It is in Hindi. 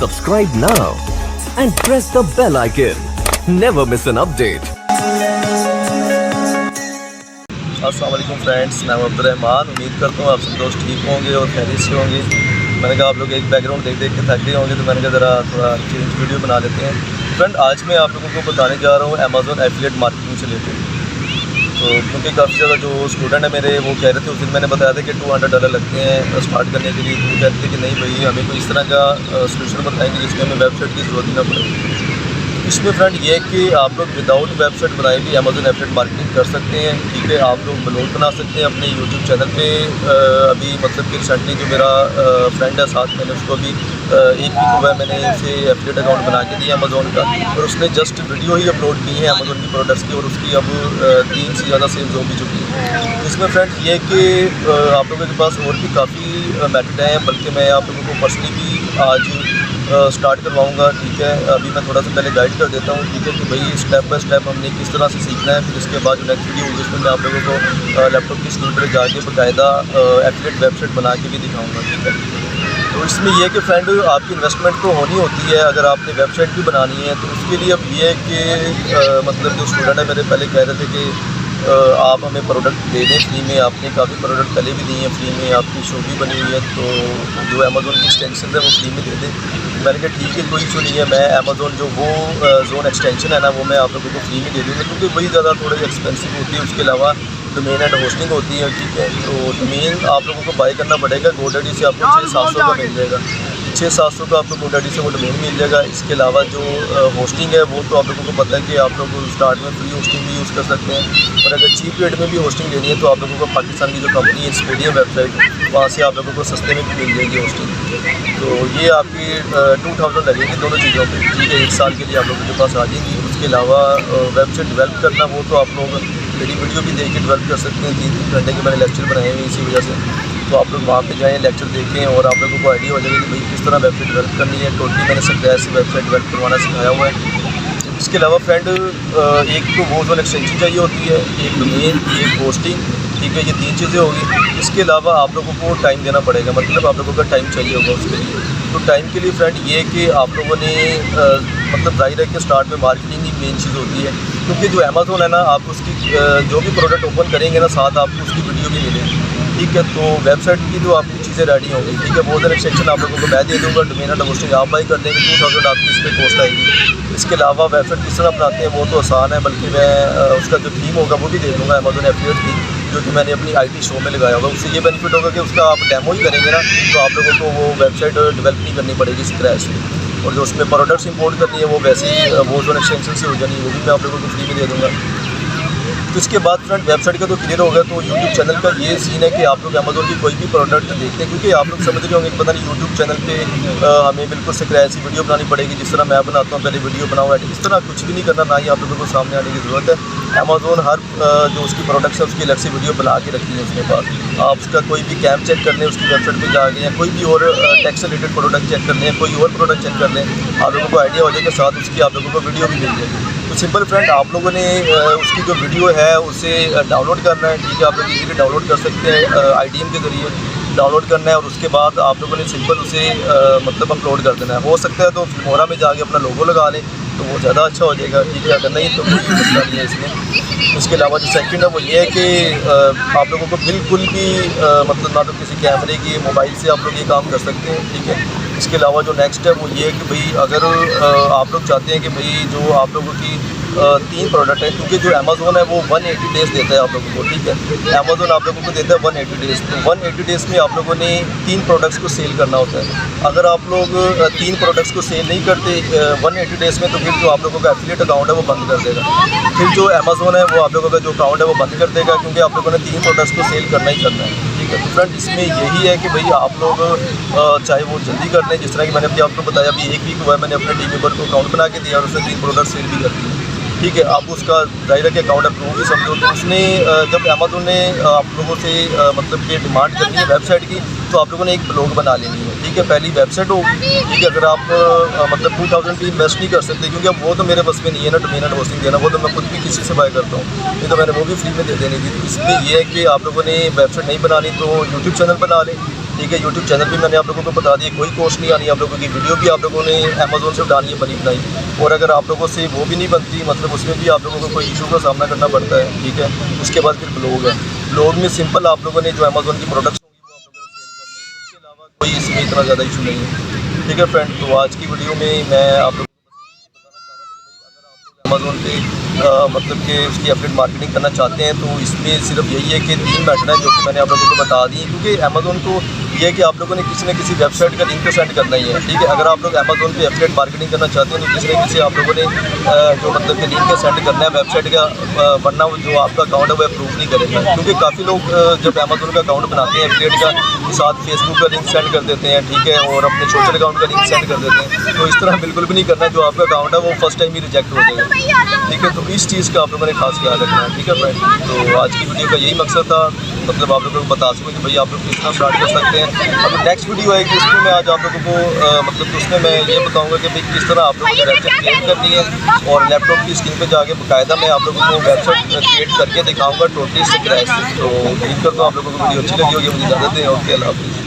Subscribe now and press the bell icon. Never miss an update. अस्सलाम वालेकुम फ्रेंड्स, मैं अब्दुलरहमान। उम्मीद करता हूँ आप सब दोस्त ठीक होंगे और खैरियत से होंगे। मैंने कहा आप लोग एक बैकग्राउंड देख देख के थक गए होंगे, तो मैंने कहा ज़रा थोड़ा चेंज वीडियो बना लेते हैं। फ्रेंड, आज मैं आप लोगों को बताने जा रहा हूँ अमेज़ॉन एफिलिएट मार्केटिंग से रिलेटेड। तो क्योंकि काफ़ी ज़्यादा जो स्टूडेंट है मेरे, वो कह रहे थे, उस दिन मैंने बताया था कि $200 लगते हैं स्टार्ट करने के लिए। तो वो कहते थे कि नहीं भाई, हमें कोई इस तरह का सोल्यूशन बताएंगे जिसमें हमें वेबसाइट की ज़रूरत ही ना पड़े। इसमें फ्रेंड ये है कि आप लोग विदाउट वेबसाइट बनाए भी अमेज़ॉन एफिलिएट मार्केटिंग कर सकते हैं। ठीक है, आप लोग ब्लॉग बना सकते हैं अपने यूट्यूब चैनल पे। अभी मतलब कि रिसेंटली जो मेरा फ्रेंड है साथ, मैंने उसको अभी 1 वीक हुआ है, मैंने उसे एफिलिएट अकाउंट बना के दिया अमेज़ॉन का, और उसने जस्ट वीडियो ही अपलोड की है अमेज़ॉन की प्रोडक्ट्स की, और उसकी अब 3 से ज़्यादा सेल्स हो भी चुकी है। इसमें फ्रेंड ये है कि आप लोगों के पास और भी काफ़ी मेथड हैं, बल्कि मैं आप लोगों को पर्सनली भी आज स्टार्ट करवाऊँगा। ठीक है, अभी मैं थोड़ा सा पहले गाइड कर देता हूँ। ठीक है, कि भाई स्टेप बाय स्टेप हमने किस तरह से सीखना है। फिर इसके बाद जो नेक्स्ट वीडियो होगी उसमें मैं आप लोगों को लैपटॉप की स्क्रीन पर जाके बाकायदा एफिलिएट वेबसाइट बना के भी दिखाऊँगा। ठीक है, तो इसमें यह है कि फ्रेंड, आपकी इन्वेस्टमेंट तो होनी होती है अगर आपने वेबसाइट भी बनानी है। तो उसके लिए अब ये है कि मतलब जो स्टूडेंट है मेरे, पहले कह रहे थे कि आप हमें प्रोडक्ट दे दें फ्री में। आपने काफ़ी प्रोडक्ट पहले भी दिए हैं फ्री में, आपकी शो भी बनी हुई है, तो जो अमेज़ॉन की एक्सटेंशन है वो फ्री में दे दें। मैंने कहा ठीक है, कोई इशू नहीं है, मैं अमेज़ॉन जो वो जोन एक्सटेंशन है ना, वो मैं आप लोगों को फ्री में दे दूँगा, क्योंकि वही ज़्यादा थोड़ी एक्सपेंसिव होती है। उसके अलावा डोमेन एंड होस्टिंग होती है। ठीक है, तो डोमेन आप लोगों को बाय करना पड़ेगा। गोडैडी से आपको 600-700 का मिल जाएगा, 600-700 का आपको गोडैडी से वो डोमेन मिल जाएगा। इसके अलावा जो होस्टिंग है वो तो आप लोगों को पता है कि आप लोग स्टार्ट में फ्री होस्टिंग भी यूज़ कर सकते हैं, और अगर चीप रेट में भी होस्टिंग लेनी है तो आप लोगों को पाकिस्तान की जो कंपनी है स्टेडियम वेबसाइट, वहाँ से आप लोगों को सस्ते में भी मिल जाएगी होस्टिंग। तो ये आपकी 2000 लगेंगे दोनों चीज़ों पे। ठीक है, 1 साल के लिए आप लोगों के पास आ जाएंगी। उसके अलावा वेबसाइट डेवलप करना, वो तो आप लोग मेरी वीडियो भी देख के डेवलप कर सकते हैं। 3-3 घंटे के मैंने लेक्चर बनाए हुए इसी वजह से। तो आप लोग वहाँ पे जाएँ, लेक्चर देखें, और आप लोगों को आइडिया हो जाएगा कि भाई किस तरह वेबसाइट डेवलप करनी है। टोटली मैंने स्क्रैच से वेबसाइट डेवलप करवाना सिखाया हुआ है। इसके अलावा फ्रेंड, एक तो वो जोन एक्सटेंशन चाहिए होती है, एक डोमेन, एक होस्टिंग। ठीक है, ये 3 चीज़ें होगी। इसके अलावा आप लोगों को टाइम देना पड़ेगा, मतलब आप लोगों का टाइम चाहिए होगा उसके लिए। तो टाइम के लिए फ्रेंड ये है कि आप लोगों ने मतलब जाहिर है कि स्टार्ट में मार्केटिंग ही मेन चीज़ होती है, क्योंकि जो अमेज़ॉन है ना, आप उसकी जो भी प्रोडक्ट ओपन करेंगे ना, साथ आपको उसकी वीडियो भी मिलेगी। ठीक है, तो वेबसाइट की जो आपकी चीज़ें रेडी होंगी। ठीक है, बहुत सारे एक्सटेंशन आप लोगों को मैं दे दूँगा, डोमेन एंड होस्टिंग आप बाई कर देंगे, 2000 आपकी इस पर कॉस्ट आएगी। इसके अलावा वेबसाइट किस तरह बनाते हैं वो तो आसान है, बल्कि मैं उसका जो थीम होगा वो भी दे दूँगा, अमेज़ॉन एफिलिएट थीम, जो कि मैंने अपनी IT शो में लगाया होगा। उससे ये बेनिफिट होगा कि उसका आप डेमो ही करेंगे ना, तो आप लोगों को वो वेबसाइट डेवलप नहीं करनी पड़ेगी स्क्रैच से, और जो उसमें प्रोडक्ट्स इंपोर्ट करनी है वो वैसे ही वो जो एक्सटेंशन से हो जानी है, वो भी मैं आप लोगों को फ्री में दे दूँगा। तो इसके बाद फ्रेंड, वेबसाइट का तो क्लियर होगा। तो यूट्यूब चैनल का ये सीन है कि आप लोग अमेज़ॉन की कोई भी प्रोडक्ट देखते हैं, क्योंकि आप लोग समझ रहे होंगे कि पता नहीं यूट्यूब चैनल पे हमें बिल्कुल स्क्रैच की वीडियो बनानी पड़ेगी, जिस तरह मैं बनाता हूँ, पहले वीडियो बनाऊँ। इस तरह कुछ भी नहीं करना, ना ही आप लोगों को सामने आने की ज़रूरत है। अमेज़ॉन हर जो उसकी प्रोडक्ट्स है उसकी अलग से वीडियो बना के रखी है उसके पास। आप उसका कोई भी कैम चेक कर लें उसकी वेबसाइट पर जाके, या कोई भी और टैक्स रिलेटेड प्रोडक्ट चेक कर लें, कोई और प्रोडक्ट चेक कर लें, आप लोगों को आइडिया हो जाएगा, साथ उसकी आप लोगों को वीडियो भी मिल जाएगी। तो सिंपल फ्रेंड, आप लोगों ने उसकी जो वीडियो है उसे डाउनलोड करना है। ठीक है, आप लोग इजीली डाउनलोड कर सकते हैं, IDM के ज़रिए डाउनलोड करना है, और उसके बाद आप लोगों ने सिंपल उसे मतलब अपलोड कर देना है। हो सकता है तो फिल्मोरा में जाके अपना लोगो लगा लें, तो वो ज़्यादा अच्छा हो जाएगा। ठीक है, अगर नहीं तो कोई मसला नहीं है इसमें। इसके अलावा जो सेकंड है वो ये है कि आप लोगों को बिल्कुल भी मतलब ना तो किसी कैमरे की, मोबाइल से आप लोग ये काम कर सकते हैं। ठीक है, इसके अलावा जो नेक्स्ट है वो ये है कि भाई अगर आप लोग चाहते हैं कि भाई जो आप लोगों की 3 प्रोडक्ट है, क्योंकि जो अमेज़ॉन है वो 180 डेज़ देता है आप लोगों को। ठीक है, अमेज़ॉन आप लोगों को देता है 180 डेज़। तो 180 डेज़ में आप लोगों ने 3 प्रोडक्ट्स को सेल करना होता है। अगर आप लोग 3 प्रोडक्ट्स को सेल नहीं करते 180 डेज़ में, तो फिर जो आप लोगों का एफिलिएट अकाउंट है वो बंद कर देगा। फिर जो अमेज़ॉन है वो आप लोगों का जो अकाउंट है वो बंद कर देगा, क्योंकि आप लोगों ने 3 प्रोडक्ट्स को सेल करना ही करना है। ठीक है, तो फ्रेंड, इसमें यही है कि भाई आप लोग चाहे वो जल्दी कर लें, जिस तरह कि मैंने अभी आपको बताया, अभी 1 वीक हुआ है, मैंने अपने टीम मेंबर को अकाउंट बना के दिया और उसने 3 प्रोडक्ट सेल भी कर दिए। ठीक है, आप उसका जाहिर है कि अकाउंट अप्रूव ही समझो। तो उसने जब अमेज़ॉन ने आप लोगों से मतलब कि डिमांड करनी है वेबसाइट की, तो आप लोगों ने एक ब्लॉग बना लेनी है। ठीक है, पहली वेबसाइट होगी। ठीक है, अगर आप मतलब 2000 भी इन्वेस्ट नहीं कर सकते, क्योंकि अब वो तो मेरे बस में नहीं है ना, डोमेन एंड होस्टिंग देना, वो तो मैं खुद भी किसी से बाय करता हूँ, नहीं तो मैंने वो भी फ्री में दे देनी थी। तो इसलिए ये है कि आप लोगों ने वेबसाइट नहीं बनानी तो यूट्यूब चैनल बना लें। ठीक है। यूट्यूब चैनल भी मैंने आप लोगों को बता दिया, कोई कॉस्ट नहीं आनी आप लोगों की। वीडियो भी आप लोगों ने अमेज़ोन से उठानी है बनी बनाई, और अगर आप लोगों से वो भी नहीं बनती, मतलब उसमें भी आप लोगों को कोई इशू का सामना करना पड़ता है, ठीक है। उसके बाद फिर ब्लॉग है। ब्लॉग में सिंपल आप लोगों ने जो अमेज़ोन की प्रोडक्ट्स होंगी वो आप लोगों ने सेल करनी है, उसके अलावा कोई इसमें इतना ज़्यादा इशू नहीं है, ठीक है फ्रेंड। तो आज की वीडियो में मैं आप लोगों अमेज़ोन पे मतलब कि उसकी एफिलिएट मार्केटिंग करना चाहते हैं, तो इसमें सिर्फ यही है कि 3 मैटर हैं जो कि मैंने आप लोगों को बता दी। क्योंकि अमेज़ोन को ये है कि आप लोगों ने किसी न किसी वेबसाइट का लिंक तो सेंड करना ही है, ठीक है। अगर आप लोग अमेज़ोन पे एफिलिएट मार्केटिंग करना चाहते हैं तो किसी न किसी आप लोगों ने जो मतलब कि लिंक सेंड करना है वेबसाइट का, वरना जो आपका अकाउंट है वो अप्रूव नहीं करेगा। क्योंकि काफ़ी लोग जब अमेज़ोन का अकाउंट बनाते हैं एफिलिएट का साथ फेसबुक का लिंक सेंड कर देते हैं, ठीक है, और अपने सोशल अकाउंट का लिंक सेंड कर देते हैं। तो इस तरह बिल्कुल भी नहीं करना है, जो आपका अकाउंट है वो फर्स्ट टाइम ही रिजेक्ट हो जाएगा, ठीक है। तो इस चीज़ का आप लोगों ने खास ख्याल रखना है, ठीक है फ्रेंड। तो आज की वीडियो का यही मकसद था, मतलब आप लोगों को बता सकूँ कि भाई आप लोग किस तरह स्टार्ट कर सकते हैं। अब नेक्स्ट वीडियो आएगी उसमें मैं आज आप लोगों को मतलब उसमें मैं ये बताऊंगा कि भाई किस तरह आप लोगों को वेबसाइट क्रिएट करनी है, और लैपटॉप की स्क्रीन पे जाके बाकायदा मैं आप लोगों को वेबसाइट क्रिएट करके दिखाऊंगा टोटली स्क्रैच से। तो उम्मीद करता हूँ आप लोगों को वीडियो अच्छी लगी होगी। मुझे इजाज़त दें, ओके, अल्लाह हाफिज़।